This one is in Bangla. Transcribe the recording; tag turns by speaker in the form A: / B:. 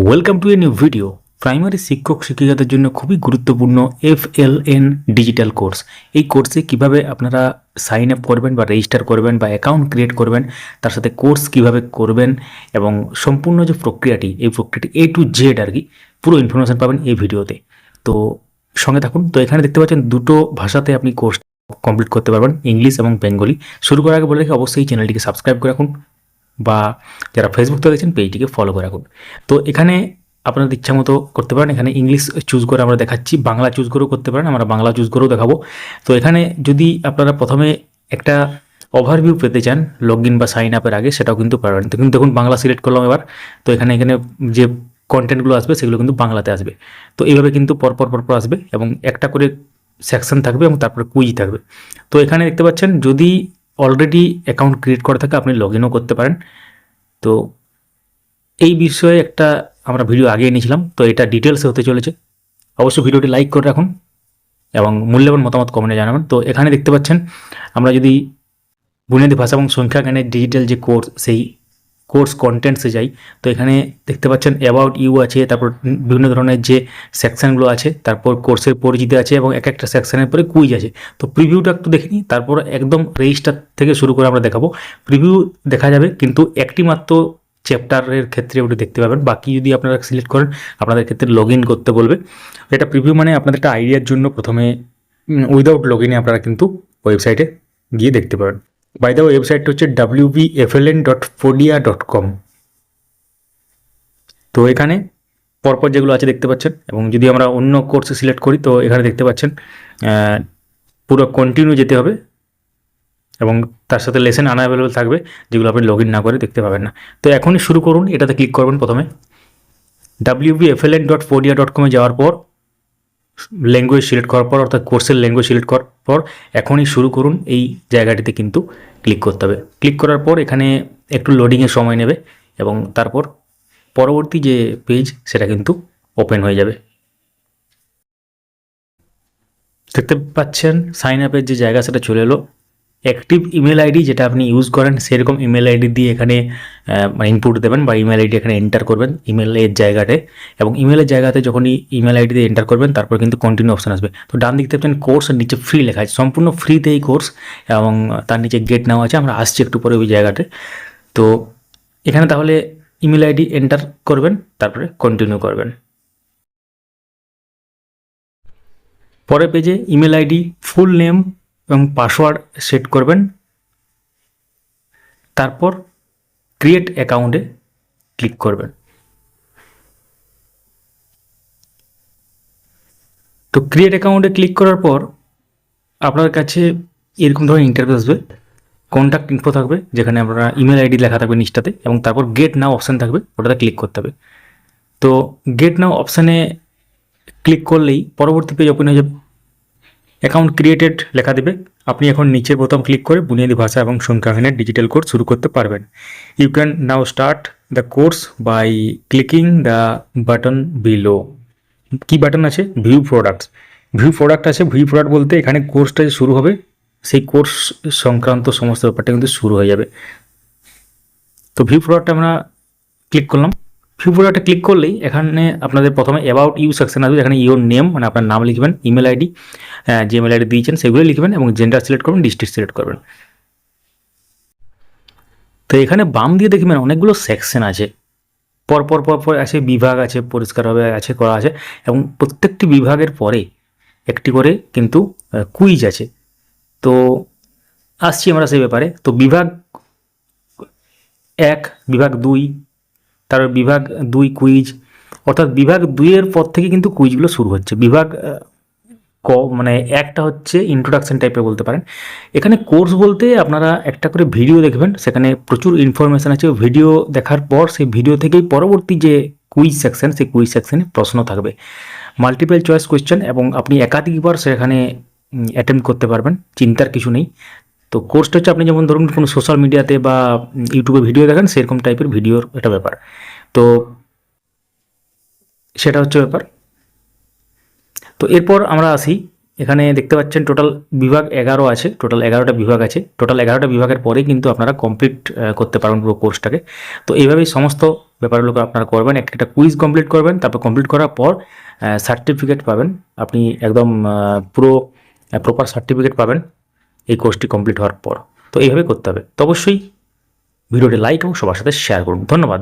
A: Welcome to a new video. Primary শিক্ষক শিক্ষিকাদের জন্য খুবই গুরুত্বপূর্ণ FLN ডিজিটাল কোর্স। এই কোর্সে কিভাবে আপনারা সাইন আপ করবেন বা রেজিস্টার করবেন বা অ্যাকাউন্ট ক্রিয়েট করবেন, তার সাথে কোর্স কিভাবে করবেন এবং সম্পূর্ণ যে প্রক্রিয়াটি, এই প্রক্রিয়াটি A to Z আর কি পুরো ইনফরমেশন পাবেন এই ভিডিওতে। তো সঙ্গে থাকুন। তো এখানে দেখতে পাচ্ছেন দুটো ভাষাতে আপনি কোর্স কমপ্লিট করতে পারবেন, ইংলিশ এবং বেঙ্গলি। শুরু করার আগে বলে রাখি, অবশ্যই চ্যানেলটিকে সাবস্ক্রাইব করে রাখুন বা যারা ফেসবুক থেকে দেখছেন পেজটিকে ফলো করে রাখুন। তো এখানে আপনাদের ইচ্ছা মতো করতে পারেন। এখানে ইংলিশ চুজ করে আমরা দেখাচ্ছি, বাংলা চুজ করেও করতে পারেন, আমরা বাংলা চুজ করেও দেখাবো। তো এখানে যদি আপনারা প্রথমে একটা ওভারভিউ পেতে চান লগ ইন বা সাইন আপের আগে, সেটাও কিন্তু পারবেন। তো কিন্তু দেখুন বাংলা সিলেক্ট করলাম এবার। তো এখানে যে কন্টেন্টগুলো আসবে সেগুলো কিন্তু বাংলাতে আসবে। তো এইভাবে কিন্তু পরপর আসবে এবং একটা করে সেকশন থাকবে এবং তারপরে কুইজ থাকবে। তো এখানে দেখতে পাচ্ছেন যদি অলরেডি অ্যাকাউন্ট ক্রিয়েট করা থাকে আপনি লগ ইনও করতে পারেন। তো এই বিষয়ে একটা আমরা ভিডিও আগে এনেছিলাম, তো এটা ডিটেলসে হতে চলেছে। অবশ্যই ভিডিওটি লাইক করে রাখুন এবং মূল্যবান মতামত কমেন্টে জানাবেন। তো এখানে দেখতে পাচ্ছেন আমরা যদি বুনিয়াদী ভাষা এবং সংখ্যা জ্ঞানের ডিজিটাল যে কোর্স, সেই কোর্স কন্টেন্টসে যাই, তো এখানে দেখতে পাচ্ছেন অ্যাবাউট ইউ আছে, তারপর বিভিন্ন ধরনের যে সেকশানগুলো আছে, তারপর কোর্সের পরিচিতি আছে এবং এক একটা সেকশানের পরে কুইজ আছে। তো প্রিভিউটা একটু দেখে নিই, তারপর একদম রেজিস্টার থেকে শুরু করে আমরা দেখাবো। প্রিভিউ দেখা যাবে কিন্তু একটি মাত্র চ্যাপ্টারের ক্ষেত্রে ওটা দেখতে পাবেন। বাকি যদি আপনারা সিলেক্ট করেন আপনাদের ক্ষেত্রে লগ ইন করতে বলবে। এটা প্রিভিউ মানে আপনাদের একটা আইডিয়ার জন্য প্রথমে উইদাউট লগ ইনে আপনারা কিন্তু ওয়েবসাইটে গিয়ে দেখতে পারেন। বাই দ্য ওয়েবসাইটটা হচ্ছে wbfln.podia.com। তো এখানে পরপর যেগুলো আছে দেখতে পাচ্ছেন, এবং যদি আমরা অন্য কোর্সে সিলেক্ট করি তো এখানে দেখতে পাচ্ছেন পুরো কন্টিনিউ যেতে হবে এবং তার সাথে লেসেন আনঅ্যাভেলেবল থাকবে, যেগুলো আপনি লগ ইন না করে দেখতে পাবেন না। তো এখনই শুরু করুন, এটাতে ক্লিক করবেন। প্রথমে wbfln.podia.com এ যাওয়ার পর ল্যাঙ্গুয়েজ সিলেক্ট করার পর, অর্থাৎ কোর্সের ল্যাঙ্গুয়েজ সিলেক্ট করার পর এখনই শুরু করুন এই জায়গাটিতে কিন্তু ক্লিক করতে হবে। ক্লিক করার পর এখানে একটু লোডিংয়ের সময় নেবে এবং তারপর পরবর্তী যে পেজ সেটা কিন্তু ওপেন হয়ে যাবে। দেখতে পাচ্ছেন সাইন আপের যে জায়গা সেটা চলে এলো। অ্যাক্টিভ ইমেল আইডি যেটা আপনি ইউজ করেন সেরকম ইমেল আইডি দিয়ে এখানে মানে ইনপুট দেবেন বা ইমেল আইডি এখানে এন্টার করবেন ইমেলের জায়গাতে, এবং ইমেলের জায়গাতে যখনই ইমেল আইডি দিয়ে এন্টার করবেন তারপর কিন্তু কন্টিনিউ অপশান আসবে। তো ডান দিকে দেখতে পাচ্ছেন কোর্স, আর নিচে ফ্রি লেখা আছে, সম্পূর্ণ ফ্রিতে এই কোর্স, এবং তার নিচে গেট নাও আছে। আমরা আসছি একটু পরে ওই জায়গাতে। তো এখানে তাহলে ইমেল আইডি এন্টার করবেন, তারপরে কন্টিনিউ করবেন। পরের পেজে ইমেল আইডি, ফুল নেম এবং পাসওয়ার্ড সেট করবেন, তারপর ক্রিয়েট অ্যাকাউন্টে ক্লিক করবেন। তো ক্রিয়েট অ্যাকাউন্টে ক্লিক করার পর আপনার কাছে এরকম ধরনের ইন্টারফেস আসবে। কন্ট্যাক্ট ইনফো থাকবে যেখানে আপনারা ইমেল আইডি লেখা থাকবে নিচটাতে, এবং তারপর গেট নাও অপশান থাকবে, ওটাতে ক্লিক করতে হবে। তো গেট নাও অপশানে ক্লিক করলেই পরবর্তী পেজ ওপেন হয়ে যাবে। অ্যাকাউন্ট ক্রিয়েটেড লেখা দেবে। আপনি এখন নিচে বোতাম ক্লিক করে বুনিয়াদী ভাষা এবং সংখ্যাজ্ঞানের ডিজিটাল কোর্স শুরু করতে পারবেন। You can now start the course by clicking the button below. কি বাটন আছে? View products. ভিউ প্রোডাক্ট আছে। ভিউ প্রোডাক্ট বলতে এখানে কোর্সটা যে শুরু হবে সেই কোর্স সংক্রান্ত সমস্ত ব্যাপারটা কিন্তু শুরু হয়ে যাবে। তো ভিউ প্রোডাক্টে আমরা ক্লিক করলাম। ভিউ প্রোডাক্টে ক্লিক করলেই এখানে আপনাদের প্রথমে অ্যাবাউট ইউ সেকশন আসবে, যেখানে ইউর নেম মানে আপনার নাম লিখবেন, ইমেল আইডি, যে ইমেল আইডি দিয়েছেন সেগুলো লিখবেন এবং জেন্ডার সিলেক্ট করবেন, ডিস্ট্রিক্ট সিলেক্ট করবেন। তো এখানে বাম দিয়ে দেখবেন অনেকগুলো সেকশন আছে, পরপর আছে, বিভাগ আছে, পরিষ্কারভাবে আছে করা আছে, এবং প্রত্যেকটি বিভাগের পরে একটি করে কিন্তু কুইজ আছে। তো আসছি আমরা সেই ব্যাপারে। তো বিভাগ 1, বিভাগ 2, তারপর বিভাগ 2 কুইজ, অর্থাৎ বিভাগ 2-এর পর থেকে কিন্তু কুইজগুলো শুরু হচ্ছে। বিভাগ মানে একটা হচ্ছে ইন্ট্রোডাকশন টাইপের বলতে পারেন। এখানে কোর্স বলতে আপনারা একটা করে ভিডিও দেখবেন, সেখানে প্রচুর ইনফরমেশান আছে। ভিডিও দেখার পর সেই ভিডিও থেকেই পরবর্তী যে কুইজ সেকশন, সেই কুইজ সেকশনে প্রশ্ন থাকবে, মাল্টিপল চয়েস কোয়েশ্চেন, এবং আপনি একাধিকবার সেখানে অ্যাটেম্প্ট করতে পারবেন, চিন্তার কিছু নেই। তো কোর্সটা হচ্ছে আপনি যেমন ধরুন কোনো সোশ্যাল মিডিয়াতে বা ইউটিউবে ভিডিও দেখেন সেরকম টাইপের ভিডিওর এটা ব্যাপার। তো সেটা হচ্ছে ব্যাপার। তো এরপর আমরা আসি এখানে দেখতে পাচ্ছেন টোটাল বিভাগ 11 আছে, টোটাল 11টা বিভাগ আছে। টোটাল 11টা বিভাগের পরেই কিন্তু আপনারা কমপ্লিট করতে পারবেন পুরো কোর্সটাকে। তো এইভাবেই সমস্ত ব্যাপারগুলোকে আপনারা করবেন, একটা কুইজ কমপ্লিট করবেন, তারপর কমপ্লিট করার পর সার্টিফিকেট পাবেন। আপনি একদম পুরো প্রপার সার্টিফিকেট পাবেন এই কোর্সটি কমপ্লিট হওয়ার পর। তো এইভাবে করতে হবে। তো অবশ্যই ভিডিওটি লাইক এবং সবার সাথে শেয়ার করুন। ধন্যবাদ।